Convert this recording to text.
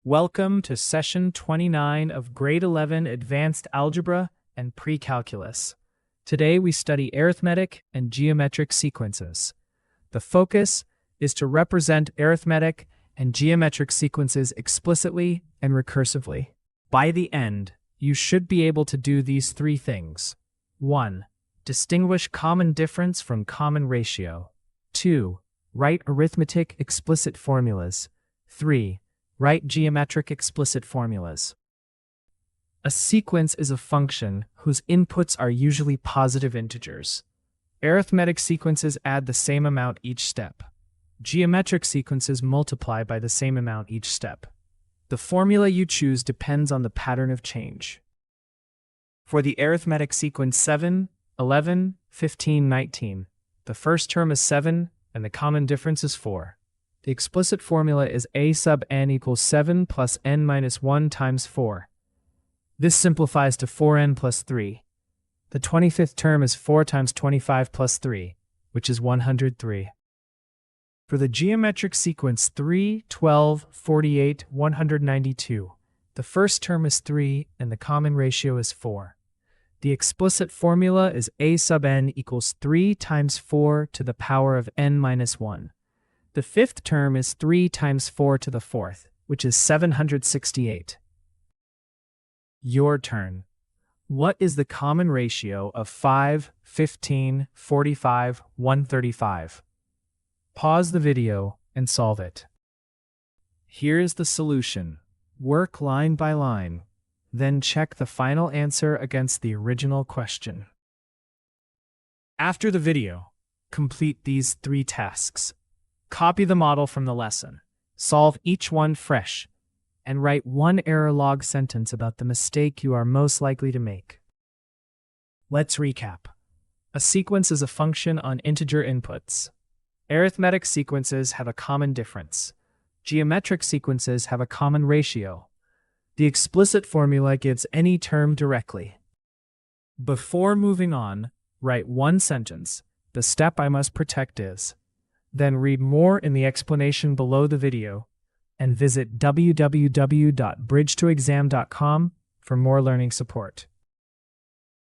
Welcome to Session 29 of Grade 11 Advanced Algebra and Precalculus. Today we study arithmetic and geometric sequences. The focus is to represent arithmetic and geometric sequences explicitly and recursively. By the end, you should be able to do these three things. 1. Distinguish common difference from common ratio. 2. Write arithmetic explicit formulas. 3. Write geometric explicit formulas. A sequence is a function whose inputs are usually positive integers. Arithmetic sequences add the same amount each step. Geometric sequences multiply by the same amount each step. The formula you choose depends on the pattern of change. For the arithmetic sequence 7, 11, 15, 19, the first term is 7 and the common difference is 4. The explicit formula is a sub n equals 7 plus n minus 1 times 4. This simplifies to 4n plus 3. The 25th term is 4 times 25 plus 3, which is 103. For the geometric sequence 3, 12, 48, 192, the first term is 3 and the common ratio is 4. The explicit formula is a sub n equals 3 times 4 to the power of n minus 1. The fifth term is 3 times 4 to the fourth, which is 768. Your turn. What is the common ratio of 5, 15, 45, 135? Pause the video and solve it. Here is the solution. Work line by line, then check the final answer against the original question. After the video, complete these three tasks. Copy the model from the lesson, solve each one fresh, and write one error log sentence about the mistake you are most likely to make. Let's recap. A sequence is a function on integer inputs. Arithmetic sequences have a common difference. Geometric sequences have a common ratio. The explicit formula gives any term directly. Before moving on, write one sentence. The step I must protect is. Then read more in the explanation below the video and visit www.bridgetoexam.com for more learning support.